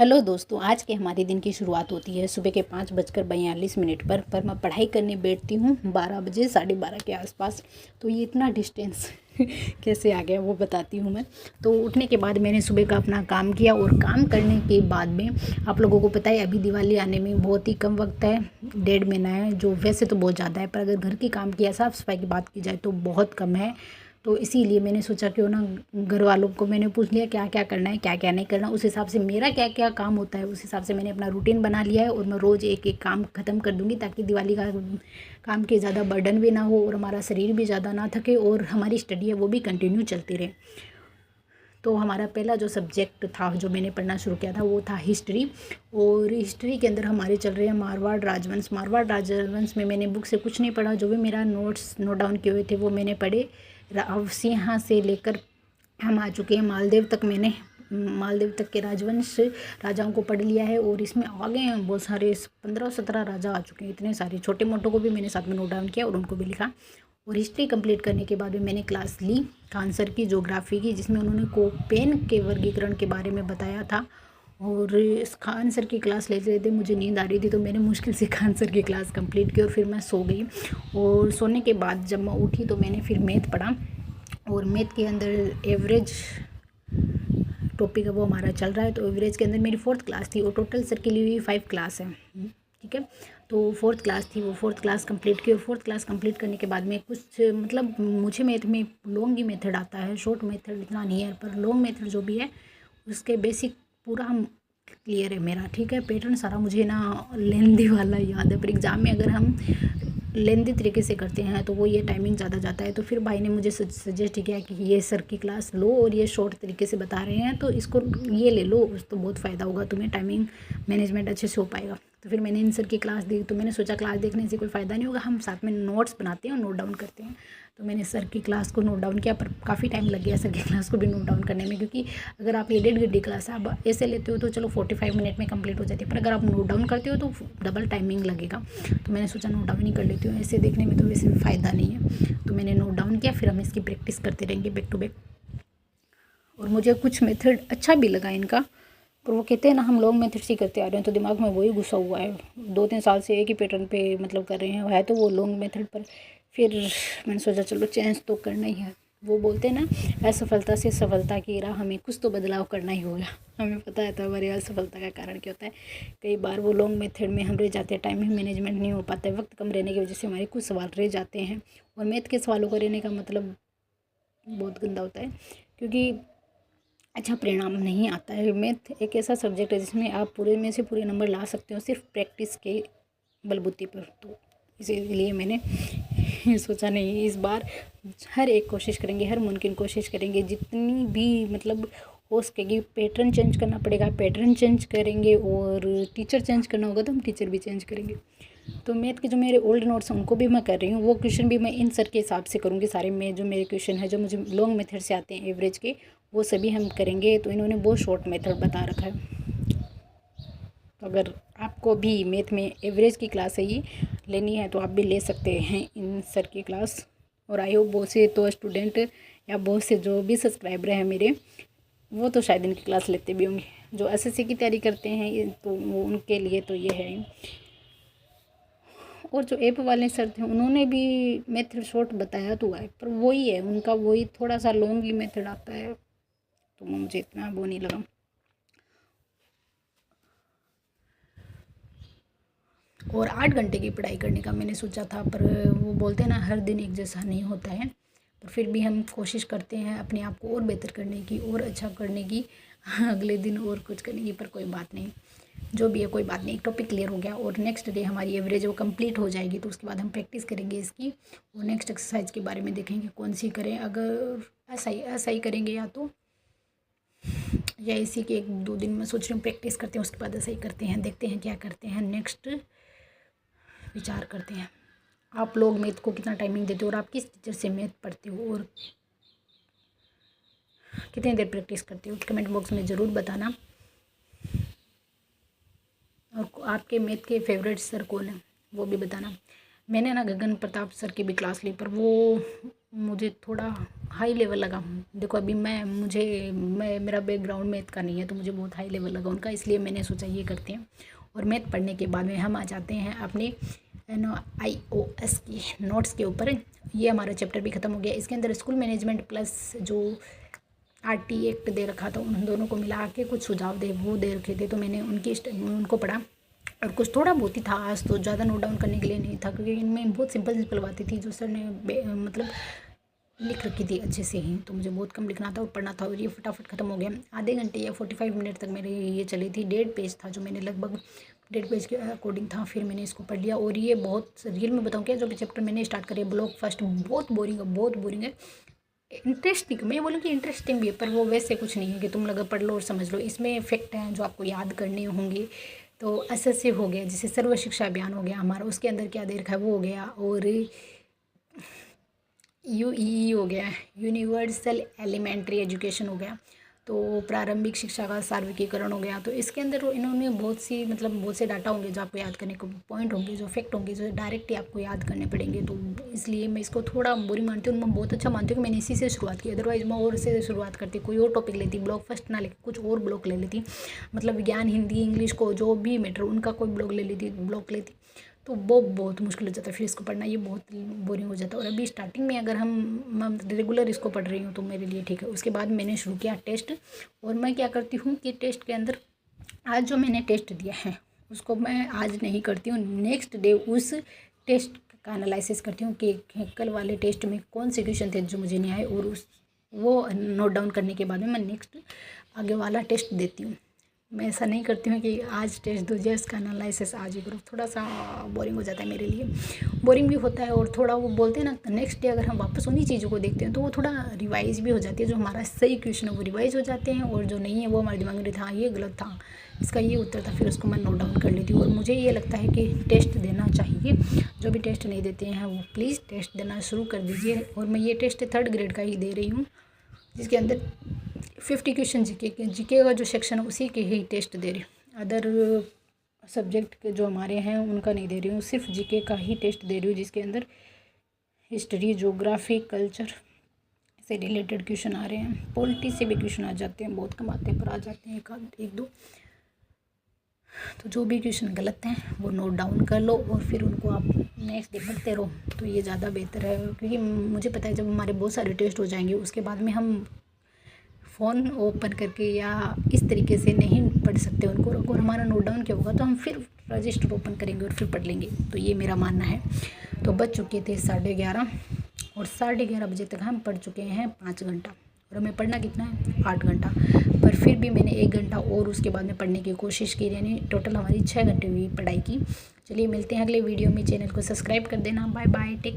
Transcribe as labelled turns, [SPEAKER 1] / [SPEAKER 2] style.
[SPEAKER 1] Hello दोस्तों, आज के हमारे दिन की शुरुआत होती है सुबह के 5:42 पर मैं पढ़ाई करने बैठती हूँ 12 बजे 12:30 के आसपास। तो ये इतना डिस्टेंस कैसे आ गया वो बताती हूँ मैं। तो उठने के बाद मैंने सुबह का अपना काम किया और काम करने के बाद में आप लोगों को पता है अभी दिवाली आने में बहुत ही कम वक्त है, 1.5 महीना है, जो वैसे तो बहुत ज़्यादा है पर अगर घर की काम की या साफ़ सफाई की बात की जाए तो बहुत कम है। तो इसीलिए मैंने सोचा क्यों ना घर वालों को मैंने पूछ लिया क्या क्या करना है क्या क्या नहीं करना, उस हिसाब से मेरा क्या क्या काम होता है उस हिसाब से मैंने अपना रूटीन बना लिया है और मैं रोज़ एक एक काम ख़त्म कर दूँगी ताकि दिवाली का काम के ज़्यादा बर्डन भी ना हो और हमारा शरीर भी ज़्यादा ना थके और हमारी स्टडी है वो भी कंटिन्यू चलती रहे। तो हमारा पहला जो सब्जेक्ट था जो मैंने पढ़ना शुरू किया था वो था हिस्ट्री। और हिस्ट्री के अंदर हमारे चल रहे हैं मारवाड़ राजवंश। मारवाड़ राजवंश में मैंने बुक से कुछ नहीं पढ़ा, जो भी मेरा नोट डाउन किए हुए थे वो मैंने पढ़े। सिंहा से लेकर हम आ चुके हैं मालदेव तक। मैंने मालदेव तक के राजवंश राजाओं को पढ़ लिया है और इसमें आगे हैं बहुत सारे 15-17 राजा आ चुके हैं, इतने सारे छोटे मोटों को भी मैंने साथ में नोट डाउन किया और उनको भी लिखा। और हिस्ट्री कंप्लीट करने के बाद में मैंने क्लास ली खान सर की ज्योग्राफी की, जिसमें उन्होंने कोपेन के वर्गीकरण के बारे में बताया था। और इस खान सर की क्लास लेते लेते मुझे नींद आ रही थी तो मैंने मुश्किल से खान सर की क्लास कंप्लीट की और फिर मैं सो गई। और सोने के बाद जब मैं उठी तो मैंने फिर मैथ पढ़ा और मैथ के अंदर एवरेज टॉपिक है वो हमारा चल रहा है। तो एवरेज के अंदर मेरी 4th क्लास थी और टोटल सर के लिए 5 क्लास है, ठीक है। तो 4th क्लास थी, वो 4th क्लास कंप्लीट की और 4th क्लास कंप्लीट करने के बाद में कुछ मतलब मुझे मैथ में लॉन्ग ही मेथड आता है, शॉर्ट मेथड इतना नहीं है, पर लॉन्ग मेथड जो भी है उसके बेसिक पूरा हम क्लियर है मेरा, ठीक है। पैटर्न सारा मुझे ना लेंदी वाला याद है, पर एग्ज़ाम में अगर हम लेंदी तरीके से करते हैं तो वो ये टाइमिंग ज़्यादा जाता है। तो फिर भाई ने मुझे सजेस्ट किया कि ये सर की क्लास लो और ये शॉर्ट तरीके से बता रहे हैं तो इसको ये ले लो, उस तो बहुत फ़ायदा होगा तुम्हें, टाइमिंग मैनेजमेंट अच्छे से हो पाएगा। तो फिर मैंने इन सर की क्लास दी तो मैंने सोचा क्लास देखने से कोई फ़ायदा नहीं होगा, हम साथ में नोट्स बनाते हैं और नोट डाउन करते हैं। तो मैंने सर की क्लास को नोट डाउन किया, पर काफ़ी टाइम लग गया सर की क्लास को भी नोट डाउन करने में, क्योंकि अगर आप ये 1.5 घंटे क्लास आप ऐसे लेते हो तो चलो 45 मिनट में कंप्लीट हो जाती है, पर अगर आप नोट डाउन करते हो तो डबल टाइमिंग लगेगा। तो मैंने सोचा नोट डाउन ही कर लेती हूँ, ऐसे देखने में तो वैसे भी फ़ायदा नहीं है। तो मैंने नोट डाउन किया, फिर हम इसकी प्रैक्टिस करते रहेंगे बैक टू बैक। और मुझे कुछ मेथड अच्छा भी लगा इनका, पर वो कहते हैं ना हम लोग मेथड से करते आ रहे हैं तो दिमाग में वही घुसा हुआ है, 2-3 साल से एक ही पैटर्न पे मतलब कर रहे हैं, है तो वो लॉन्ग मेथड पर। फिर मैंने सोचा चलो चेंज तो करना ही है। वो बोलते हैं ना असफलता से सफलता की राह, हमें कुछ तो बदलाव करना ही होगा। हमें पता है तो हमारी असफलता का कारण क्या होता है, कई बार वो लॉन्ग मेथड में हम रह जाते हैं, टाइम मैनेजमेंट नहीं हो पाता है, वक्त कम रहने की वजह से हमारे कुछ सवाल रह जाते हैं। और मैथ के सवालों का रहने का मतलब बहुत गंदा होता है, क्योंकि अच्छा परिणाम नहीं आता है। मैथ एक ऐसा सब्जेक्ट है जिसमें आप पूरे में से पूरे नंबर ला सकते हो सिर्फ प्रैक्टिस के बलबूते पर। तो इसीलिए मैंने सोचा नहीं, इस बार हर एक कोशिश करेंगे, हर मुमकिन कोशिश करेंगे, जितनी भी मतलब हो सकेगी। पैटर्न चेंज करना पड़ेगा, पैटर्न चेंज करेंगे, और टीचर चेंज करना होगा तो हम टीचर भी चेंज करेंगे। तो मैथ के जो मेरे ओल्ड नोट्स हैं उनको भी मैं कर रही हूँ, वो क्वेश्चन भी मैं इन सर के हिसाब से करूँगी सारे। में जो मेरे क्वेश्चन है जो मुझे लॉन्ग मेथड से आते हैं एवरेज के, वो सभी हम करेंगे। तो इन्होंने बहुत शॉर्ट मेथड बता रखा है। तो अगर आपको भी मैथ में एवरेज की क्लास है ये लेनी है तो आप भी ले सकते हैं इन सर की क्लास। और आई होप बहुत से तो स्टूडेंट या बहुत से जो भी सब्सक्राइबर हैं मेरे, वो तो शायद इनकी क्लास लेते भी होंगे। जो एसएससी की तैयारी करते हैं तो वो उनके लिए तो ये है। और जो ऐप वाले सर थे उन्होंने भी मेथड शॉर्ट बताया तो है, पर वही है उनका, वही थोड़ा सा लॉन्ग ही मेथड आता है, तो मुझे इतना वो नहीं लगा। और 8 घंटे की पढ़ाई करने का मैंने सोचा था, पर वो बोलते हैं ना हर दिन एक जैसा नहीं होता है, पर फिर भी हम कोशिश करते हैं अपने आप को और बेहतर करने की और अच्छा करने की, अगले दिन और कुछ करने की। पर कोई बात नहीं, जो भी है कोई बात नहीं, एक टॉपिक क्लियर हो गया और नेक्स्ट डे हमारी एवरेज वो कंप्लीट हो जाएगी। तो उसके बाद हम प्रैक्टिस करेंगे इसकी और नेक्स्ट एक्सरसाइज के बारे में देखेंगे कौन सी करें। अगर ऐसा ही करेंगे या इसी के 1-2 दिन में सोच रही हूँ प्रैक्टिस करते हैं, उसके बाद ऐसा ही करते हैं, देखते हैं क्या करते हैं, नेक्स्ट विचार करते हैं। आप लोग मैथ को कितना टाइमिंग देते हो और आप किस टीचर से मैथ पढ़ते हो और कितनी देर प्रैक्टिस करते हो, कमेंट बॉक्स में ज़रूर बताना। और आपके मैथ के फेवरेट सर कौन है वो भी बताना। मैंने ना गगन प्रताप सर की भी क्लास ली, पर वो मुझे थोड़ा हाई लेवल लगा। देखो अभी मेरा बैकग्राउंड मैथ का नहीं है, तो मुझे बहुत हाई लेवल लगा उनका, इसलिए मैंने सोचा ये करते हैं। और मैथ पढ़ने के बाद में हम आ जाते हैं अपने iOS की नोट्स के ऊपर। ये हमारा चैप्टर भी ख़त्म हो गया। इसके अंदर स्कूल मैनेजमेंट प्लस जो RT एक्ट दे रखा था, उन दोनों को मिला के कुछ सुझाव दे रखे थे, तो मैंने उनको पढ़ा। और कुछ थोड़ा बहुत ही था, आज तो ज़्यादा नोट डाउन करने के लिए नहीं था, क्योंकि इनमें बहुत सिंपल बातें थी जो सर ने मतलब लिख रखी थी अच्छे से ही, तो मुझे बहुत कम लिखना था और पढ़ना था, और ये फटाफट ख़त्म हो गया। आधे घंटे या 45 मिनट तक मेरे ये चली थी। 1.5 पेज था जो मैंने लगभग 1.5 पेज के अकॉर्डिंग था, फिर मैंने इसको पढ़ लिया। और ये बहुत रियल में बताऊँ क्या, जो भी चैप्टर मैंने स्टार्ट करी ब्लॉक फर्स्ट, बहुत बोरिंग है। इंटरेस्टिंग, मैं बोलूँ कि इंटरेस्टिंग भी है, पर वो वैसे कुछ नहीं है कि तुम लगा पढ़ लो और समझ लो। इसमें फैक्ट हैं जो आपको याद करने होंगे। तो एसएससी हो गया, जैसे सर्व शिक्षा अभियान हो गया हमारा, उसके अंदर क्या दे रखा है वो हो गया। और यूईई हो गया, यूनिवर्सल एलिमेंट्री एजुकेशन हो गया, तो प्रारंभिक शिक्षा का सार्वत्रिकीकरण हो गया। तो इसके अंदर इन्होंने बहुत से डाटा होंगे जो आपको याद करने को, पॉइंट होंगे जो फैक्ट होंगे जो डायरेक्टली आपको याद करने पड़ेंगे। तो इसलिए मैं इसको थोड़ा बोरिंग मानती हूँ। मैं बहुत अच्छा मानती हूँ कि मैंने इसी से शुरुआत की, अदरवाइज मैं और से शुरुआत करती, कोई और टॉपिक लेती, ब्लॉक फर्स्ट ना लेके कुछ और ब्लॉक ले लेती, मतलब विज्ञान, हिंदी, इंग्लिश को जो भी मैटर उनका कोई ब्लॉक लेती, तो वो बहुत मुश्किल हो जाता है फिर इसको पढ़ना, ये बहुत बोरिंग हो जाता है। और अभी स्टार्टिंग में अगर हम रेगुलर इसको पढ़ रही हूँ तो मेरे लिए ठीक है। उसके बाद मैंने शुरू किया टेस्ट, और मैं क्या करती हूँ कि टेस्ट के अंदर आज जो मैंने टेस्ट दिया है उसको मैं आज नहीं करती हूँ, नेक्स्ट डे उस टेस्ट का एनालिसिस करती हूँ कि कल वाले टेस्ट में कौन से क्वेश्चन थे जो मुझे नहीं आए, और वो नोट डाउन करने के बाद में मैं नेक्स्ट आगे वाला टेस्ट देती हूँ। मैं ऐसा नहीं करती हूँ कि आज टेस्ट दो जाए इसका एनालिसिस आज ही करो, थोड़ा सा बोरिंग हो जाता है मेरे लिए, बोरिंग भी होता है। और थोड़ा वो बोलते हैं ना, नेक्स्ट डे अगर हम वापस उन्हीं चीज़ों को देखते हैं तो वो थोड़ा रिवाइज भी हो जाती है, जो हमारा सही क्वेश्चन है वो रिवाइज हो जाते हैं, और जो नहीं है वो हमारे दिमाग में था ये गलत था, इसका ये उत्तर था, फिर उसको मैं नोट डाउन कर लेती हूँ। और मुझे ये लगता है कि टेस्ट देना चाहिए, जो भी टेस्ट नहीं देते हैं वो प्लीज़ टेस्ट देना शुरू कर दीजिए। और मैं ये टेस्ट 3rd ग्रेड का ही दे रही हूँ, जिसके अंदर 50 क्वेश्चन जीके का जो सेक्शन है उसी के ही टेस्ट दे रही हूँ। अदर सब्जेक्ट के जो हमारे हैं उनका नहीं दे रही हूँ, सिर्फ जीके का ही टेस्ट दे रही हूँ, जिसके अंदर हिस्ट्री, ज्योग्राफी, कल्चर से रिलेटेड क्वेश्चन आ रहे हैं। पॉलिटी से भी क्वेश्चन आ जाते हैं, बहुत कम आते हैं पर आ जाते हैं एक दो। तो जो भी क्वेश्चन गलत हैं वो नोट डाउन कर लो, और फिर उनको आप नेक्स्ट डे पढ़ते रहो, तो ये ज़्यादा बेहतर है। क्योंकि मुझे पता है जब हमारे बहुत सारे टेस्ट हो जाएंगे उसके बाद में हम फ़ोन ओपन करके या इस तरीके से नहीं पढ़ सकते उनको, और हमारा नोट डाउन क्या होगा तो हम फिर रजिस्टर ओपन करेंगे और फिर पढ़ लेंगे। तो ये मेरा मानना है। तो बज चुके थे 11:30, और 11:30 बजे तक हम पढ़ चुके हैं 5 घंटा, और हमें पढ़ना कितना है 8 घंटा, पर फिर भी मैंने 1 घंटा और उसके बाद में पढ़ने की कोशिश की, यानी टोटल हमारी 6 घंटे हुई पढ़ाई की। चलिए मिलते हैं अगले वीडियो में, चैनल को सब्सक्राइब कर देना। Bye bye, take